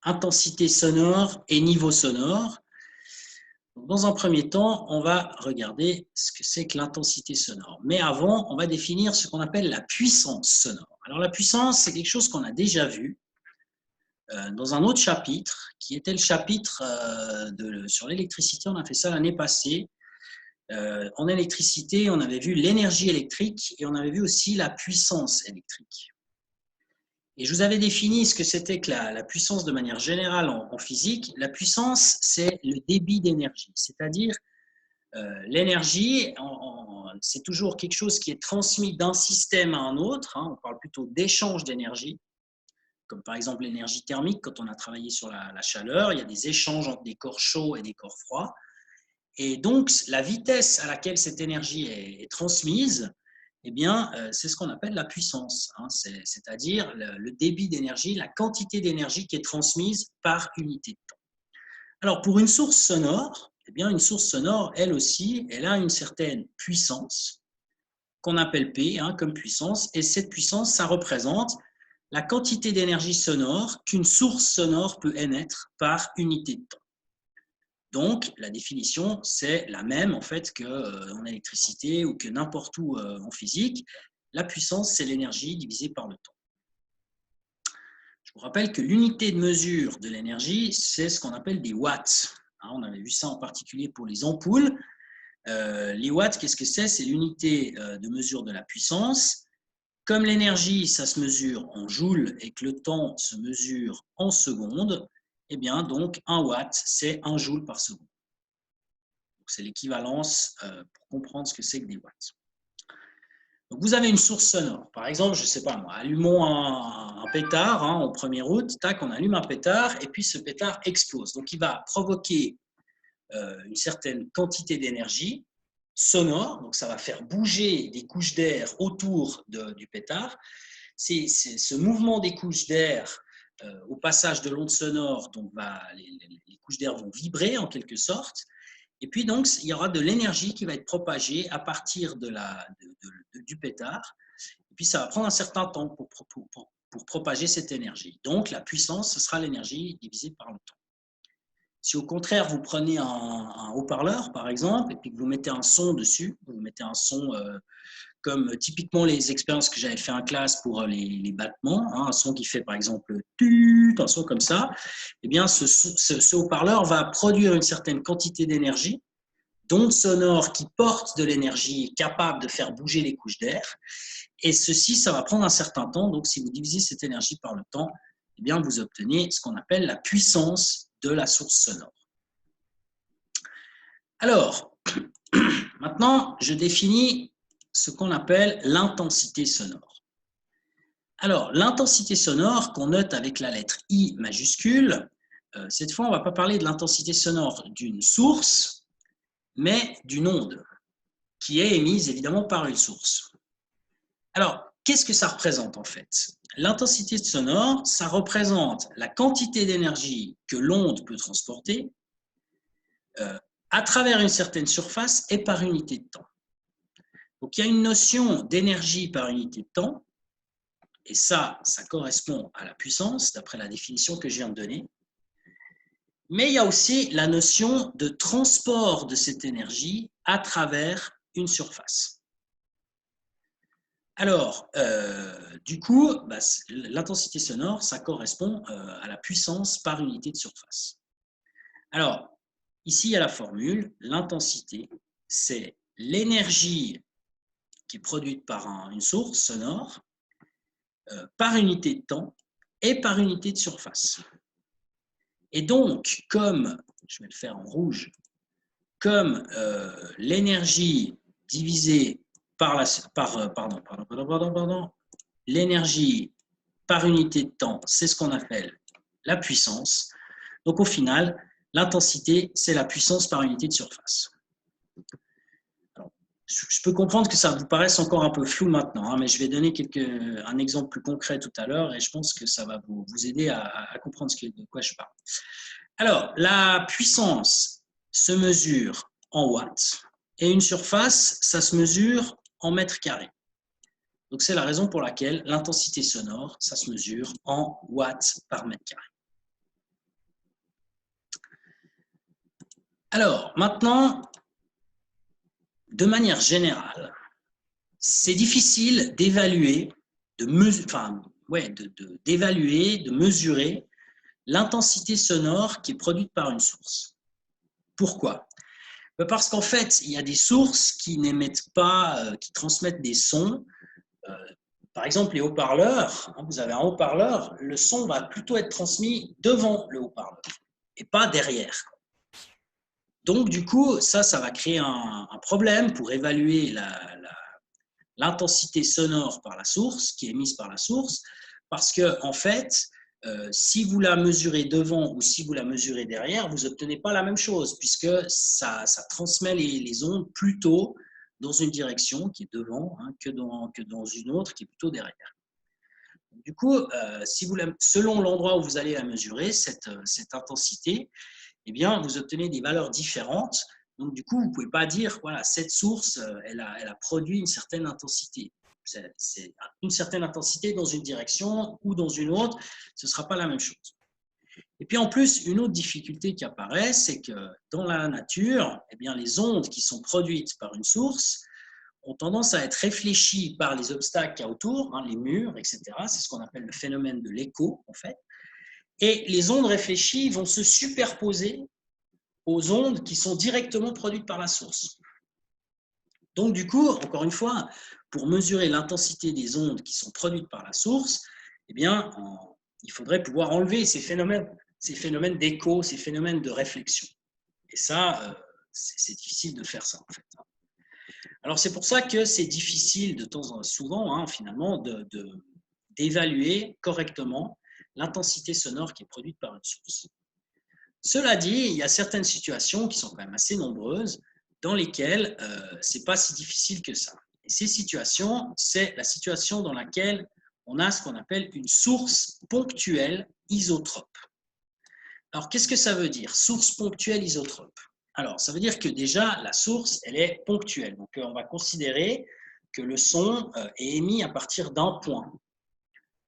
intensité sonore et niveau sonore. Dans un premier temps, on va regarder ce que c'est que l'intensité sonore. Mais avant, on va définir ce qu'on appelle la puissance sonore. Alors la puissance, c'est quelque chose qu'on a déjà vu dans un autre chapitre, qui était le chapitre sur l'électricité. On a fait ça l'année passée. En électricité, on avait vu l'énergie électrique et on avait vu aussi la puissance électrique. Et je vous avais défini ce que c'était que la puissance de manière générale en physique. La puissance, c'est le débit d'énergie, c'est-à-dire l'énergie, c'est toujours quelque chose qui est transmis d'un système à un autre. On parle plutôt d'échange d'énergie, comme par exemple l'énergie thermique. Quand on a travaillé sur la chaleur, il y a des échanges entre des corps chauds et des corps froids. Et donc, la vitesse à laquelle cette énergie est transmise, eh bien, c'est ce qu'on appelle la puissance, c'est-à-dire le débit d'énergie, la quantité d'énergie qui est transmise par unité de temps. Alors, pour une source sonore, eh bien, une source sonore, elle aussi, elle a une certaine puissance qu'on appelle P comme puissance, et cette puissance, ça représente la quantité d'énergie sonore qu'une source sonore peut émettre par unité de temps. Donc, la définition, c'est la même en fait qu'en électricité ou que n'importe où en physique. La puissance, c'est l'énergie divisée par le temps. Je vous rappelle que l'unité de mesure de l'énergie, c'est ce qu'on appelle des watts. On avait vu ça en particulier pour les ampoules. Les watts, qu'est-ce que c'est? C'est l'unité de mesure de la puissance. Comme l'énergie, ça se mesure en joules et que le temps se mesure en secondes, eh bien, donc, 1 watt, c'est 1 joule par seconde. C'est l'équivalence pour comprendre ce que c'est que des watts. Donc, vous avez une source sonore. Par exemple, je ne sais pas moi, allumons un pétard au 1er août. Tac, on allume un pétard et puis ce pétard explose. Donc, il va provoquer une certaine quantité d'énergie sonore. Donc, ça va faire bouger des couches d'air autour du pétard. C'est ce mouvement des couches d'air au passage de l'onde sonore, donc les couches d'air vont vibrer en quelque sorte. Et puis donc, il y aura de l'énergie qui va être propagée à partir du pétard. Et puis ça va prendre un certain temps pour propager cette énergie. Donc la puissance, ce sera l'énergie divisée par le temps. Si au contraire, vous prenez un haut-parleur, par exemple, et puis que vous mettez un son dessus, vous mettez un son comme typiquement les expériences que j'avais fait en classe pour les battements, un son qui fait par exemple tut, un son comme ça, eh bien ce haut-parleur va produire une certaine quantité d'énergie, d'ondes sonores qui portent de l'énergie capable de faire bouger les couches d'air, et ceci, ça va prendre un certain temps. Donc si vous divisez cette énergie par le temps, eh bien vous obtenez ce qu'on appelle la puissance de la source sonore. Alors, maintenant, je définis ce qu'on appelle l'intensité sonore. Alors, l'intensité sonore qu'on note avec la lettre I majuscule, cette fois, on ne va pas parler de l'intensité sonore d'une source, mais d'une onde qui est émise évidemment par une source. Alors, qu'est-ce que ça représente en fait? L'intensité sonore, ça représente la quantité d'énergie que l'onde peut transporter à travers une certaine surface et par unité de temps. Donc, il y a une notion d'énergie par unité de temps, et ça correspond à la puissance, d'après la définition que je viens de donner. Mais il y a aussi la notion de transport de cette énergie à travers une surface. Alors, du coup, l'intensité sonore, ça correspond à la puissance par unité de surface. Alors, ici, il y a la formule. L'intensité, c'est l'énergie qui est produite par une source sonore par unité de temps et par unité de surface. Et donc, comme, je vais le faire en rouge, comme l'énergie divisée par l'énergie par unité de temps, c'est ce qu'on appelle la puissance. Donc, au final, l'intensité, c'est la puissance par unité de surface. Alors, je peux comprendre que ça vous paraisse encore un peu flou maintenant, mais je vais donner un exemple plus concret tout à l'heure et je pense que ça va vous aider à comprendre de quoi je parle. Alors, la puissance se mesure en watts et une surface, ça se mesure en mètres carrés. Donc, c'est la raison pour laquelle l'intensité sonore, ça se mesure en watts par mètre carré. Alors, maintenant, de manière générale, c'est difficile d'évaluer, de mesurer l'intensité sonore qui est produite par une source. Pourquoi? Parce qu'en fait, il y a des sources qui n'émettent pas, qui transmettent des sons. Par exemple, les haut-parleurs, vous avez un haut-parleur, le son va plutôt être transmis devant le haut-parleur et pas derrière. Donc, du coup, ça va créer un problème pour évaluer l'intensité sonore par la source, qui est émise par la source, parce que, en fait, si vous la mesurez devant ou si vous la mesurez derrière, vous n'obtenez pas la même chose, puisque ça transmet les ondes plutôt dans une direction qui est devant que dans une autre qui est plutôt derrière. Du coup, selon l'endroit où vous allez la mesurer, cette intensité, eh bien, vous obtenez des valeurs différentes. Donc, du coup, vous ne pouvez pas dire, voilà, cette source, elle a produit une certaine intensité. C'est une certaine intensité dans une direction ou dans une autre, ce ne sera pas la même chose. Et puis, en plus, une autre difficulté qui apparaît, c'est que dans la nature, eh bien, les ondes qui sont produites par une source ont tendance à être réfléchies par les obstacles qu'il y a autour, les murs, etc. C'est ce qu'on appelle le phénomène de l'écho, en fait. Et les ondes réfléchies vont se superposer aux ondes qui sont directement produites par la source. Donc, du coup, encore une fois, pour mesurer l'intensité des ondes qui sont produites par la source, eh bien, il faudrait pouvoir enlever ces phénomènes d'écho, ces phénomènes de réflexion. Et ça, c'est difficile de faire ça, en fait. Alors, c'est pour ça que c'est difficile de temps en souvent, finalement, d'évaluer correctement l'intensité sonore qui est produite par une source. Cela dit, il y a certaines situations qui sont quand même assez nombreuses dans lesquelles ce n'est pas si difficile que ça. Et ces situations, c'est la situation dans laquelle on a ce qu'on appelle une source ponctuelle isotrope. Alors, qu'est-ce que ça veut dire, source ponctuelle isotrope? Alors, ça veut dire que déjà, la source, elle est ponctuelle. Donc, on va considérer que le son est émis à partir d'un point.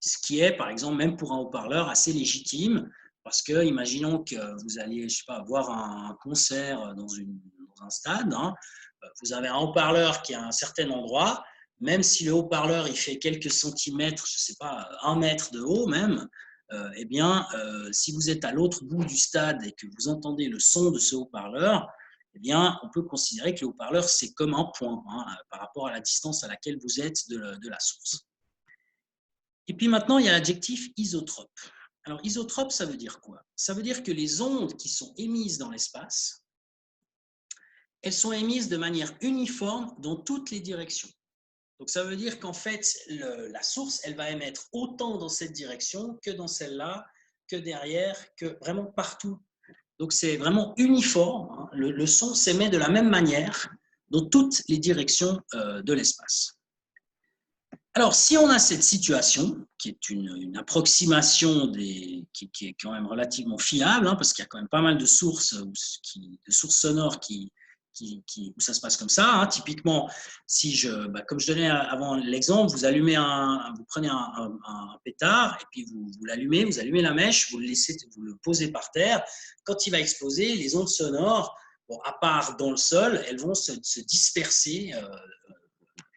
Ce qui est, par exemple, même pour un haut-parleur, assez légitime, parce que, imaginons que vous alliez, je sais pas, voir un concert dans un stade, vous avez un haut-parleur qui est à un certain endroit, même si le haut-parleur il fait quelques centimètres, je ne sais pas, 1 mètre de haut même, eh bien, si vous êtes à l'autre bout du stade et que vous entendez le son de ce haut-parleur, eh bien, on peut considérer que le haut-parleur, c'est comme un point par rapport à la distance à laquelle vous êtes de la source. Et puis maintenant, il y a l'adjectif isotrope. Alors, isotrope, ça veut dire quoi? Ça veut dire que les ondes qui sont émises dans l'espace, elles sont émises de manière uniforme dans toutes les directions. Donc, ça veut dire qu'en fait, la source, elle va émettre autant dans cette direction que dans celle-là, que derrière, que vraiment partout. Donc, c'est vraiment uniforme. Le son s'émet de la même manière dans toutes les directions de l'espace. Alors, si on a cette situation, qui est une approximation qui est quand même relativement fiable, parce qu'il y a quand même pas mal de sources, sonores où ça se passe comme ça. Typiquement, comme je donnais avant l'exemple, vous prenez un pétard et puis vous l'allumez, vous allumez la mèche, vous le posez par terre. Quand il va exploser, les ondes sonores, à part dans le sol, elles vont se disperser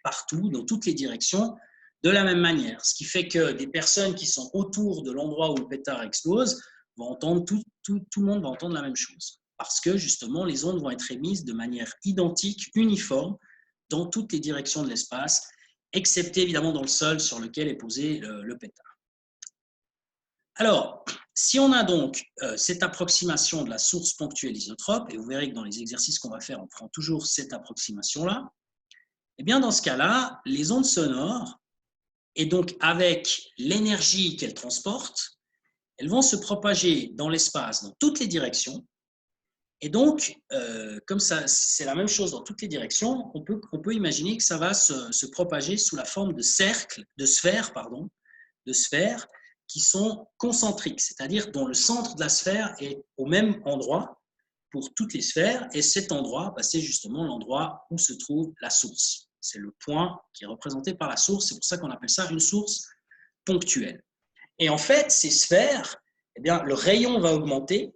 partout, dans toutes les directions, de la même manière. Ce qui fait que des personnes qui sont autour de l'endroit où le pétard explose vont entendre, tout le monde va entendre la même chose. Parce que justement, les ondes vont être émises de manière identique, uniforme, dans toutes les directions de l'espace, excepté évidemment dans le sol sur lequel est posé le pétard. Alors, si on a donc cette approximation de la source ponctuelle isotrope, et vous verrez que dans les exercices qu'on va faire, on prend toujours cette approximation-là, eh bien dans ce cas-là, les ondes sonores, et donc, avec l'énergie qu'elles transportent, elles vont se propager dans l'espace, dans toutes les directions. Et donc, comme ça, c'est la même chose dans toutes les directions, on peut imaginer que ça va se propager sous la forme de sphères qui sont concentriques, c'est-à-dire dont le centre de la sphère est au même endroit pour toutes les sphères. Et cet endroit, c'est justement l'endroit où se trouve la source. C'est le point qui est représenté par la source. C'est pour ça qu'on appelle ça une source ponctuelle. Et en fait, ces sphères, le rayon va augmenter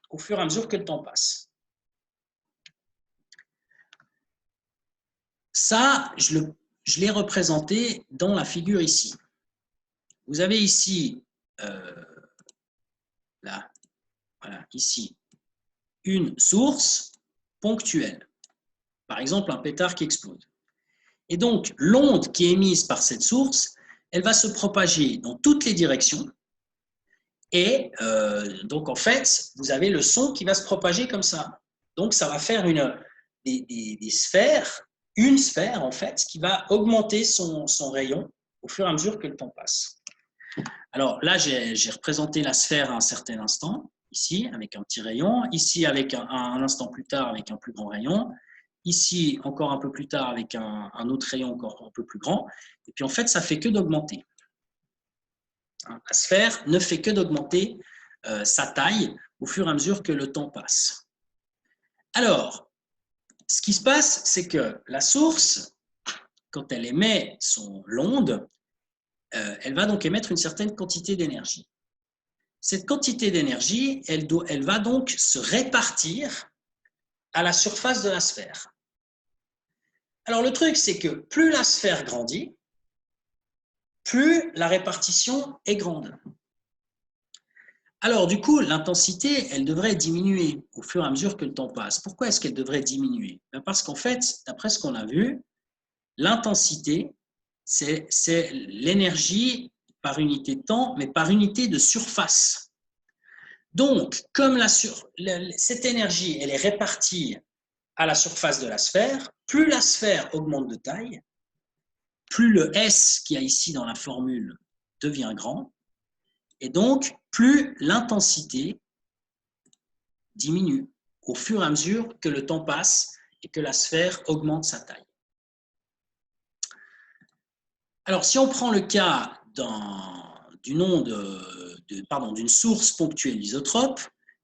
au fur et à mesure que le temps passe. Ça, je l'ai représenté dans la figure ici. Vous avez ici, là, voilà, ici, une source ponctuelle. Par exemple, un pétard qui explose. Et donc, l'onde qui est émise par cette source, elle va se propager dans toutes les directions. Et donc, en fait, vous avez le son qui va se propager comme ça. Donc, ça va faire des sphères, une sphère, en fait, qui va augmenter son rayon au fur et à mesure que le temps passe. Alors là, j'ai représenté la sphère à un certain instant, ici, avec un petit rayon. Ici, avec un instant plus tard, avec un plus grand rayon. Ici, encore un peu plus tard, avec un autre rayon encore un peu plus grand. Et puis, en fait, ça ne fait que d'augmenter. La sphère ne fait que d'augmenter sa taille au fur et à mesure que le temps passe. Alors, ce qui se passe, c'est que la source, quand elle émet l'onde, elle va donc émettre une certaine quantité d'énergie. Cette quantité d'énergie, elle va donc se répartir à la surface de la sphère. Alors, le truc, c'est que plus la sphère grandit, plus la répartition est grande. Alors, du coup, l'intensité, elle devrait diminuer au fur et à mesure que le temps passe. Pourquoi est-ce qu'elle devrait diminuer? Parce qu'en fait, d'après ce qu'on a vu, l'intensité, c'est l'énergie par unité de temps, mais par unité de surface. Donc, comme cette énergie, elle est répartie à la surface de la sphère, plus la sphère augmente de taille, plus le S qu'il y a ici dans la formule devient grand, et donc plus l'intensité diminue au fur et à mesure que le temps passe et que la sphère augmente sa taille. Alors, si on prend le cas d'une source ponctuelle isotrope,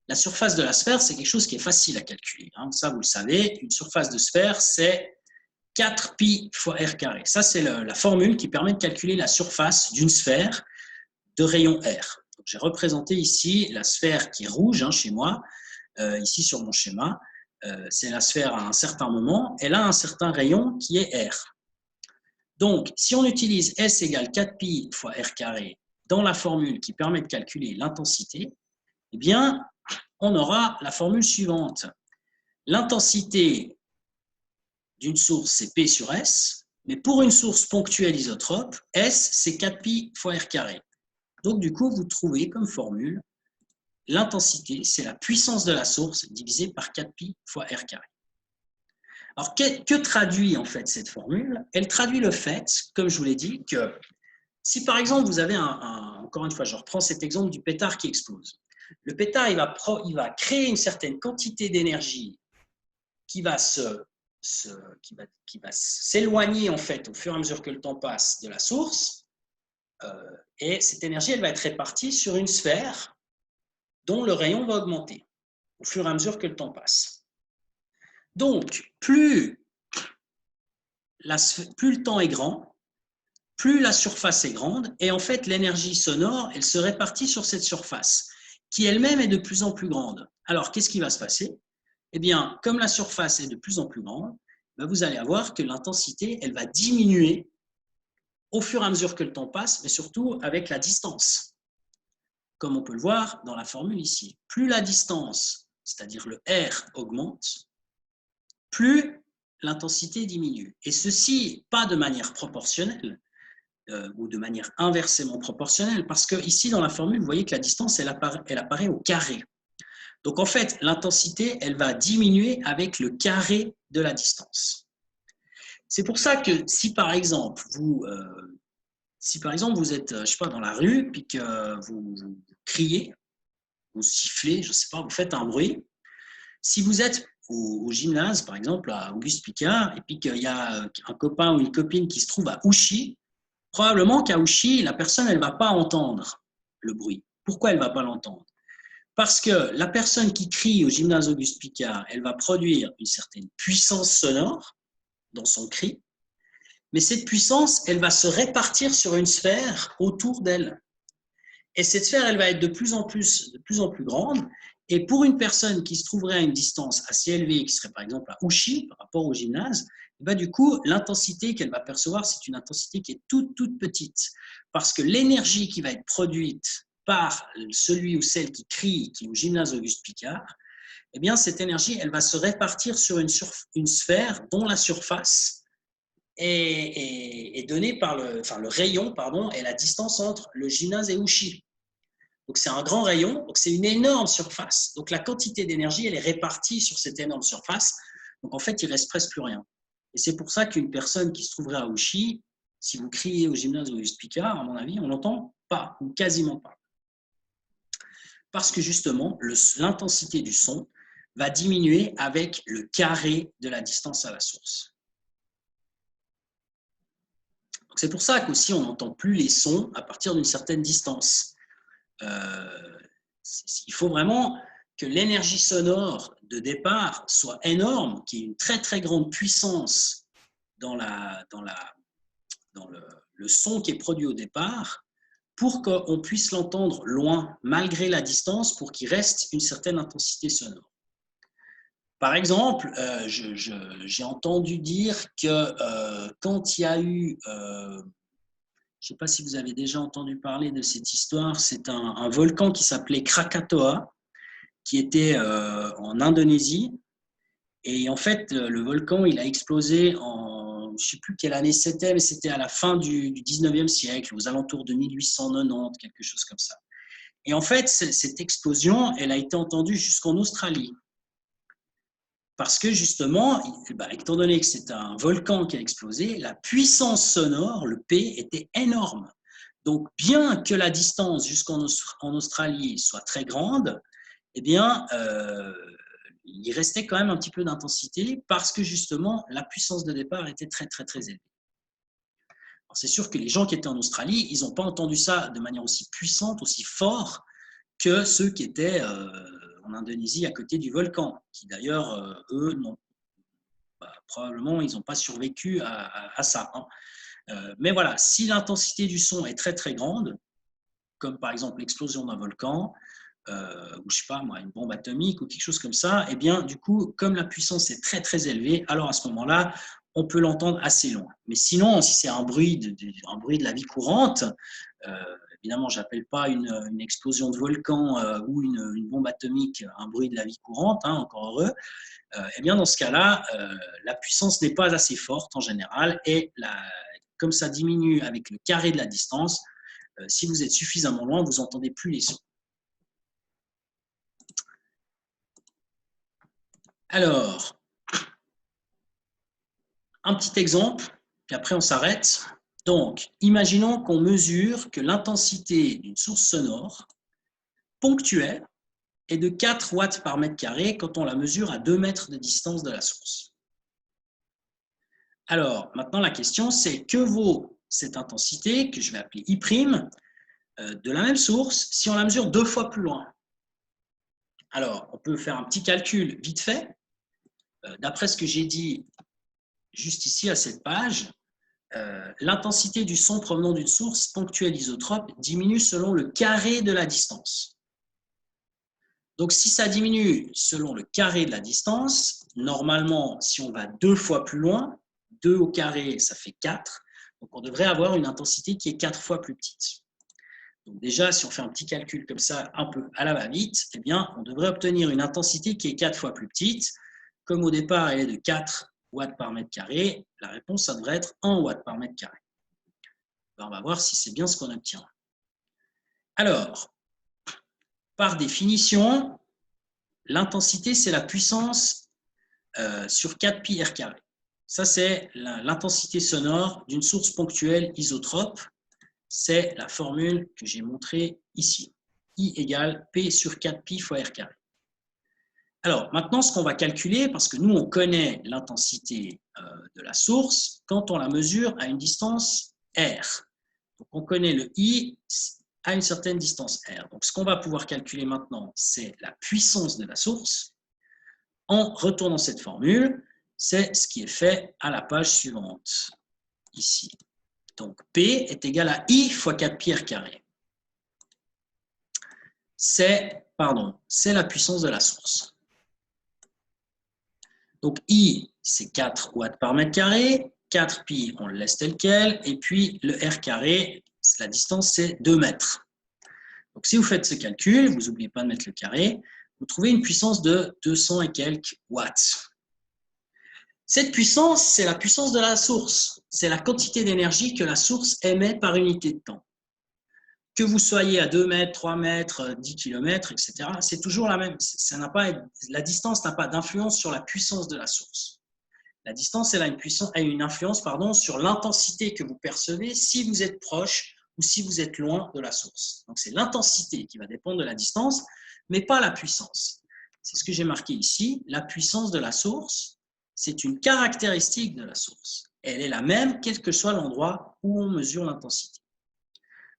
la surface de la sphère, c'est quelque chose qui est facile à calculer. Ça, vous le savez, une surface de sphère, c'est 4pi fois r carré. Ça, c'est la formule qui permet de calculer la surface d'une sphère de rayon r. J'ai représenté ici la sphère qui est rouge chez moi, ici sur mon schéma. C'est la sphère à un certain moment. Elle a un certain rayon qui est r. Donc, si on utilise S égale 4pi fois r carré dans la formule qui permet de calculer l'intensité, eh bien, on aura la formule suivante. L'intensité d'une source, c'est P sur S, mais pour une source ponctuelle isotrope, S, c'est 4pi fois r carré. Donc, du coup, vous trouvez comme formule, l'intensité, c'est la puissance de la source divisée par 4pi fois r carré. Alors, que traduit en fait cette formule? Elle traduit le fait, comme je vous l'ai dit, que si par exemple vous avez encore une fois, je reprends cet exemple du pétard qui explose. Le pétard, il va créer une certaine quantité d'énergie qui va s'éloigner en fait au fur et à mesure que le temps passe de la source, et cette énergie, elle va être répartie sur une sphère dont le rayon va augmenter au fur et à mesure que le temps passe. Donc, plus le temps est grand, plus la surface est grande, et en fait, l'énergie sonore, elle se répartit sur cette surface, qui elle-même est de plus en plus grande. Alors, qu'est-ce qui va se passer? Eh bien, comme la surface est de plus en plus grande, vous allez avoir que l'intensité, elle va diminuer au fur et à mesure que le temps passe, mais surtout avec la distance. Comme on peut le voir dans la formule ici. Plus la distance, c'est-à-dire le R, augmente, plus l'intensité diminue. Et ceci, pas de manière proportionnelle, ou de manière inversement proportionnelle, parce que ici, dans la formule, vous voyez que la distance, elle apparaît au carré. Donc, en fait, l'intensité, elle va diminuer avec le carré de la distance. C'est pour ça que si, par exemple, vous êtes, je sais pas, dans la rue, puis que vous criez, vous sifflez, je sais pas, vous faites un bruit, si vous êtes au gymnase, par exemple, à Auguste Piccard, et puis qu'il y a un copain ou une copine qui se trouve à Ouchy, probablement qu'à Ouchy, la personne, elle ne va pas entendre le bruit. Pourquoi elle ne va pas l'entendre? Parce que la personne qui crie au gymnase Auguste Piccard, elle va produire une certaine puissance sonore dans son cri, mais cette puissance, elle va se répartir sur une sphère autour d'elle. Et cette sphère, elle va être de plus en plus grande. Et pour une personne qui se trouverait à une distance assez élevée, qui serait par exemple à Ouchy par rapport au gymnase, du coup, l'intensité qu'elle va percevoir, c'est une intensité qui est toute petite. Parce que l'énergie qui va être produite par celui ou celle qui crie, qui est au gymnase Auguste Piccard, eh bien, cette énergie, elle va se répartir sur une sphère dont la surface est donnée par le rayon, pardon, et la distance entre le gymnase et Ouchy. Donc, c'est un grand rayon, donc c'est une énorme surface. Donc, la quantité d'énergie, elle est répartie sur cette énorme surface. Donc, en fait, il ne reste presque plus rien. Et c'est pour ça qu'une personne qui se trouverait à Ouchy, si vous criez au gymnase Auguste Piccard, à mon avis, on n'entend pas, ou quasiment pas. Parce que justement, l'intensité du son va diminuer avec le carré de la distance à la source. C'est pour ça qu'aussi on n'entend plus les sons à partir d'une certaine distance. Il faut vraiment que l'énergie sonore de départ soit énorme, qu'il y ait une très grande puissance dans le son qui est produit au départ, pour qu'on puisse l'entendre loin, malgré la distance, pour qu'il reste une certaine intensité sonore. Par exemple, j'ai entendu dire que quand il y a eu, je ne sais pas si vous avez déjà entendu parler de cette histoire, c'est un volcan qui s'appelait Krakatoa, qui était en Indonésie. Et en fait, le volcan, il a explosé en, je ne sais plus quelle année c'était, mais c'était à la fin du 19e siècle, aux alentours de 1890, quelque chose comme ça. Et en fait, cette explosion, elle a été entendue jusqu'en Australie. Parce que justement, étant donné que c'est un volcan qui a explosé, la puissance sonore, le P, était énorme. Donc, bien que la distance jusqu'en Australie soit très grande, eh bien, il restait quand même un petit peu d'intensité parce que justement, la puissance de départ était très élevée. C'est sûr que les gens qui étaient en Australie, ils n'ont pas entendu ça de manière aussi puissante, aussi forte que ceux qui étaient en Indonésie à côté du volcan, qui d'ailleurs, eux, probablement, ils n'ont pas survécu à ça. Mais voilà, si l'intensité du son est très grande, comme par exemple l'explosion d'un volcan, ou je sais pas moi, une bombe atomique ou quelque chose comme ça, eh bien, du coup, comme la puissance est très élevée, alors à ce moment-là, on peut l'entendre assez loin. Mais sinon, si c'est un bruit de la vie courante, évidemment, je n'appelle pas une explosion de volcan ou une bombe atomique un bruit de la vie courante, hein, encore heureux, eh bien, dans ce cas-là, la puissance n'est pas assez forte en général, et comme ça diminue avec le carré de la distance, si vous êtes suffisamment loin, vous n'entendez plus les sons. Alors, un petit exemple, puis après on s'arrête. Donc, imaginons qu'on mesure que l'intensité d'une source sonore ponctuelle est de 4 watts par mètre carré quand on la mesure à 2 mètres de distance de la source. Alors, maintenant la question c'est que vaut cette intensité, que je vais appeler I', de la même source si on la mesure 2 fois plus loin? Alors, on peut faire un petit calcul vite fait. D'après ce que j'ai dit juste ici à cette page, l'intensité du son provenant d'une source ponctuelle isotrope diminue selon le carré de la distance. Donc, si ça diminue selon le carré de la distance, normalement, si on va 2 fois plus loin, 2 au carré, ça fait 4. Donc, on devrait avoir une intensité qui est 4 fois plus petite. Donc déjà, si on fait un petit calcul comme ça, un peu à la va-vite, eh bien, on devrait obtenir une intensité qui est 4 fois plus petite. Comme au départ, elle est de 4 watts par mètre carré, la réponse, ça devrait être 1 watt par mètre carré. On va voir si c'est bien ce qu'on obtient. Alors, par définition, l'intensité, c'est la puissance sur 4pi r carré. Ça, c'est l'intensité sonore d'une source ponctuelle isotrope. C'est la formule que j'ai montrée ici. I égale P sur 4pi fois R carré. Alors, maintenant, ce qu'on va calculer, parce que nous, on connaît l'intensité de la source quand on la mesure à une distance R. Donc, on connaît le I à une certaine distance R. Donc, ce qu'on va pouvoir calculer maintenant, c'est la puissance de la source. En retournant cette formule, c'est ce qui est fait à la page suivante, ici. Donc, P est égal à I fois 4pi R carré. c'est la puissance de la source. Donc, I, c'est 4 watts par mètre carré. 4pi, on le laisse tel quel. Et puis, le R carré, la distance, c'est 2 mètres. Donc, si vous faites ce calcul, vous n'oubliez pas de mettre le carré, vous trouvez une puissance de 200 et quelques watts. Cette puissance, c'est la puissance de la source. C'est la quantité d'énergie que la source émet par unité de temps. Que vous soyez à 2 mètres, 3 mètres, 10 km, etc., c'est toujours la même. La distance n'a pas d'influence sur la puissance de la source. La distance a une influence sur l'intensité que vous percevez si vous êtes proche ou si vous êtes loin de la source. Donc, c'est l'intensité qui va dépendre de la distance, mais pas la puissance. C'est ce que j'ai marqué ici. La puissance de la source, c'est une caractéristique de la source. Elle est la même, quel que soit l'endroit où on mesure l'intensité.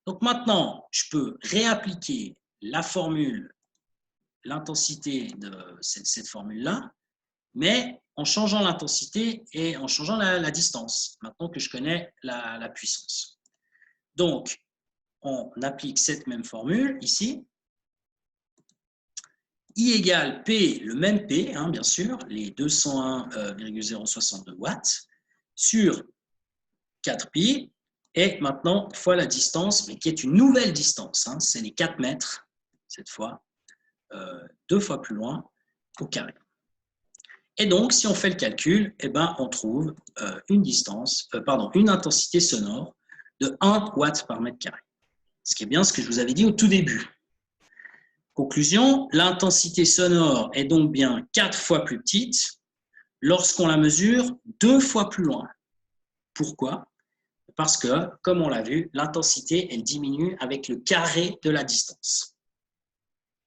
Donc maintenant, je peux réappliquer la formule, l'intensité de cette formule-là, mais en changeant l'intensité et en changeant la distance, maintenant que je connais la puissance. Donc, on applique cette même formule ici. I égale P, le même P, hein, bien sûr, les 201,062 watts, sur 4pi, et maintenant, fois la distance, mais qui est une nouvelle distance, hein, c'est les 4 mètres, cette fois, 2 fois plus loin, au carré. Et donc, si on fait le calcul, eh ben, on trouve une intensité sonore de 1 watt par mètre carré. Ce qui est bien ce que je vous avais dit au tout début. Conclusion, l'intensité sonore est donc bien 4 fois plus petite lorsqu'on la mesure 2 fois plus loin. Pourquoi ? Parce que, comme on l'a vu, l'intensité, elle diminue avec le carré de la distance.